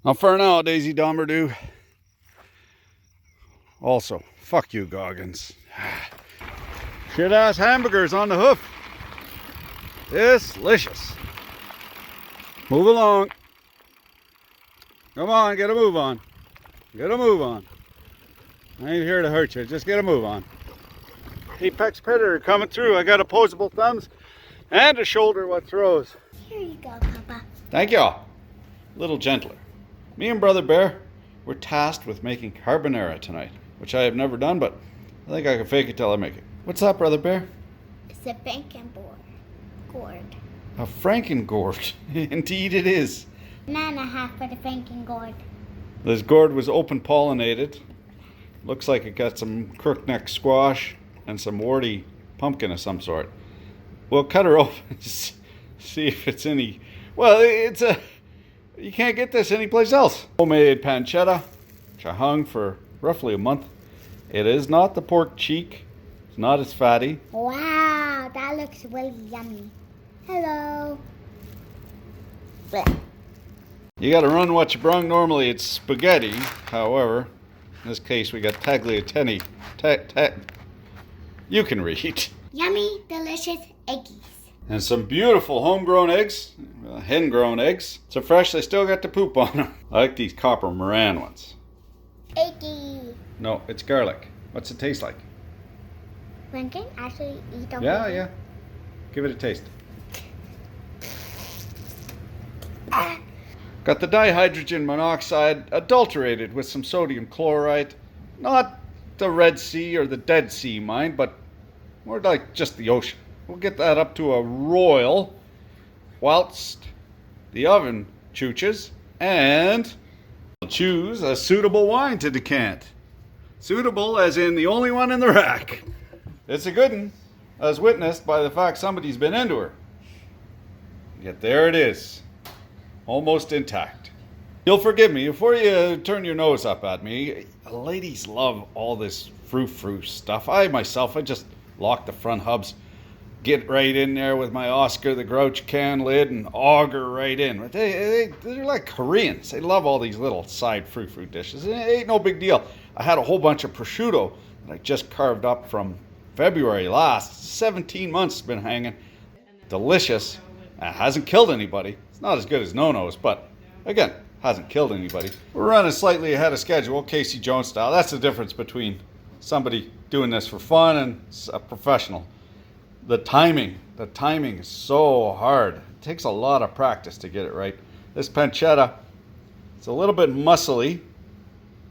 Not for now, Daisy Domerdew. Also, fuck you, Goggins. Shit-ass hamburgers on the hoof. Delicious. Move along. Come on, get a move on. Get a move on. I ain't here to hurt you. Just get a move on. Apex predator coming through. I got opposable thumbs and a shoulder what throws. Here you go, Papa. Thank you. A little gentler. Me and Brother Bear were tasked with making carbonara tonight, which I have never done, but I think I can fake it till I make it. What's up, Brother Bear? It's a Frankenboard. Gourd. A Frankengourd. Indeed it is. Banana half for the Frankengourd. This gourd was open pollinated. Looks like it got some crookneck squash and some warty pumpkin of some sort. We'll cut her open, see if it's any. Well, it's a. You can't get this anyplace else. Homemade pancetta, which I hung for roughly a month. It is not the pork cheek. It's not as fatty. Wow, that looks really yummy. Hello. Blech. You gotta run what you brung. Normally it's spaghetti. However, in this case we got tagliatelle. You can read. Yummy, delicious eggies. And some beautiful homegrown eggs, hen-grown eggs. So fresh they still got the poop on them. I like these copper Moran ones. Eggy. No, it's garlic. What's it taste like? One can actually eat a Yeah. Give it a taste. Got the dihydrogen monoxide adulterated with some sodium chloride. Not the Red Sea or the Dead Sea, mind, but more like just the ocean. We'll get that up to a royal whilst the oven chooches, and we'll choose a suitable wine to decant. Suitable as in the only one in the rack. It's a good one, as witnessed by the fact somebody's been into her. Yet there it is, almost intact. You'll forgive me before you turn your nose up at me. Ladies love all this frou-frou stuff. I just lock the front hubs, get right in there with my Oscar the Grouch can lid and auger right in. But they're like Koreans. They love all these little side frou-frou dishes. It ain't no big deal. I had a whole bunch of prosciutto that I just carved up from February last. 17 months it's been hanging. Delicious. It hasn't killed anybody. It's not as good as No-No's, but again, hasn't killed anybody. We're running slightly ahead of schedule, Casey Jones style. That's the difference between somebody doing this for fun and a professional. The timing is so hard. It takes a lot of practice to get it right. This pancetta, it's a little bit muscly.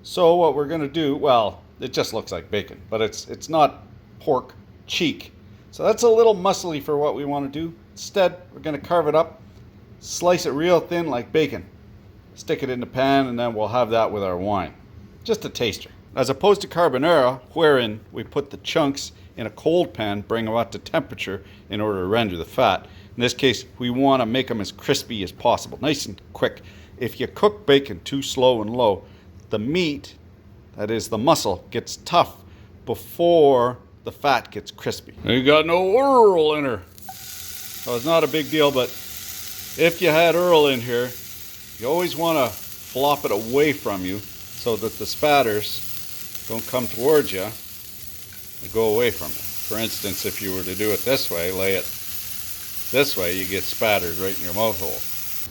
So what we're gonna do, well, it just looks like bacon, but it's not pork cheek. So that's a little muscly for what we want to do. Instead, we're gonna carve it up, slice it real thin like bacon, stick it in the pan, and then we'll have that with our wine. Just a taster. As opposed to carbonara, wherein we put the chunks in a cold pan, bring them up to temperature in order to render the fat. In this case, we want to make them as crispy as possible, nice and quick. If you cook bacon too slow and low, the meat, that is the muscle, gets tough before the fat gets crispy. You got no Earl in her. So it's not a big deal, but if you had Earl in here, you always want to flop it away from you so that the spatters don't come towards you and go away from you. For instance, if you were to do it this way, lay it this way, you get spattered right in your mouth hole.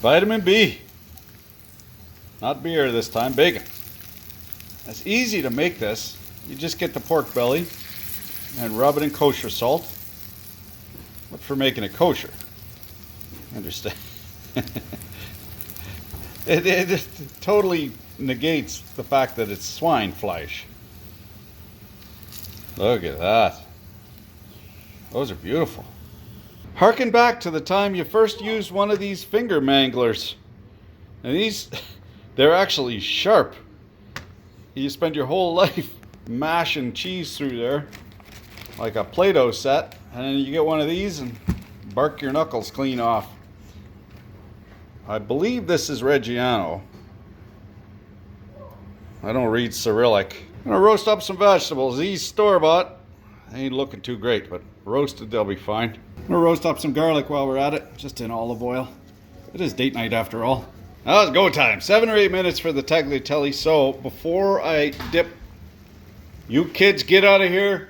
Vitamin B. Not beer this time, bacon. It's easy to make this. You just get the pork belly and rub it in kosher salt. But for making it kosher, understand? it totally negates the fact that it's swine flesh. Look at that. Those are beautiful. Harken back to the time you first used one of these finger manglers. And these, they're actually sharp. You spend your whole life mashing cheese through there like a Play-Doh set, and then you get one of these and bark your knuckles clean off. I believe this is Reggiano. I don't read Cyrillic. I'm gonna roast up some vegetables. These store-bought ain't looking too great, but roasted they'll be fine. I'm gonna roast up some garlic while we're at it, just in olive oil. It is date night after all. Now it's go time. 7 or 8 minutes for the tagliatelle. So before I dip, you kids get out of here.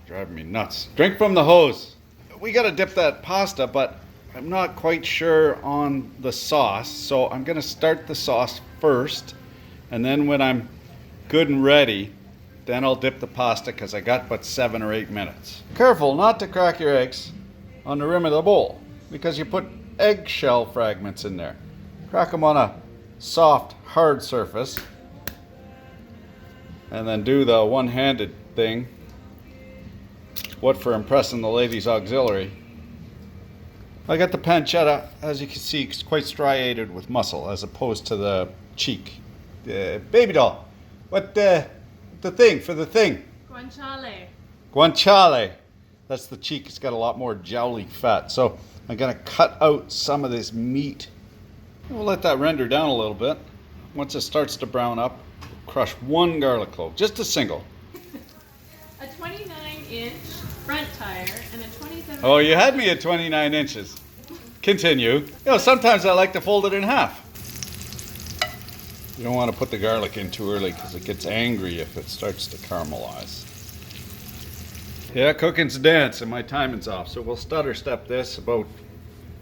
Driving me nuts. Drink from the hose. We gotta dip that pasta, but I'm not quite sure on the sauce. So I'm gonna start the sauce first. And then when I'm good and ready, then I'll dip the pasta because I got but 7 or 8 minutes. Careful not to crack your eggs on the rim of the bowl because you put eggshell fragments in there. Crack them on a soft, hard surface. And then do the one-handed thing. What for impressing the ladies' auxiliary. I got the pancetta, as you can see, it's quite striated with muscle as opposed to the cheek. Baby doll, what the thing for the thing? Guanciale. Guanciale. That's the cheek. It's got a lot more jowly fat. So I'm going to cut out some of this meat. We'll let that render down a little bit. Once it starts to brown up, crush 1 garlic clove, just a single. A 29-inch front tire and a 27. Oh, you had me at 29 inches. Continue. You know, sometimes I like to fold it in half. You don't want to put the garlic in too early because it gets angry if it starts to caramelize. Yeah, cooking's a dance and my timing's off. So we'll stutter step this about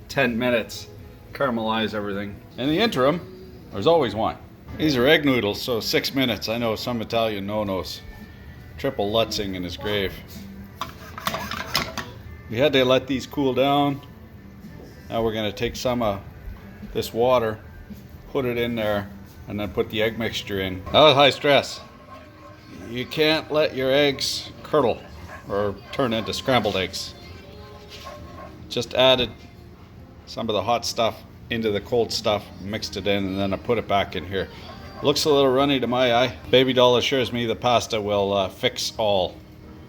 10 minutes. Caramelize everything. In the interim, there's always wine. These are egg noodles, so 6 minutes. I know some Italian no-nos. Triple Lutzing in his grave. We had to let these cool down. Now we're going to take some of this water, put it in there, and then put the egg mixture in. That was high stress. You can't let your eggs curdle or turn into scrambled eggs. Just added some of the hot stuff into the cold stuff, mixed it in, and then I put it back in here. Looks a little runny to my eye. Baby doll assures me the pasta will fix all.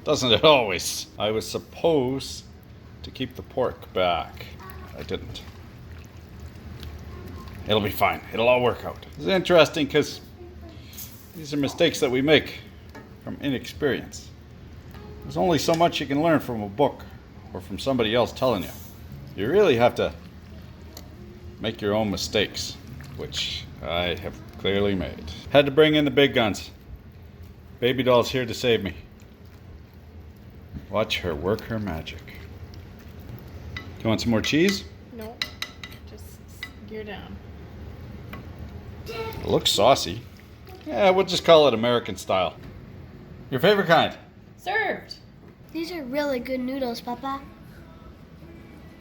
Doesn't it always? I was supposed to keep the pork back. I didn't. It'll be fine. It'll all work out. It's interesting because these are mistakes that we make from inexperience. There's only so much you can learn from a book or from somebody else telling you. You really have to make your own mistakes, which I have clearly made. Had to bring in the big guns. Baby doll's here to save me. Watch her work her magic. Do you want some more cheese? No, just gear down. It looks saucy. Yeah, we'll just call it American style. Your favorite kind? Served. These are really good noodles, Papa.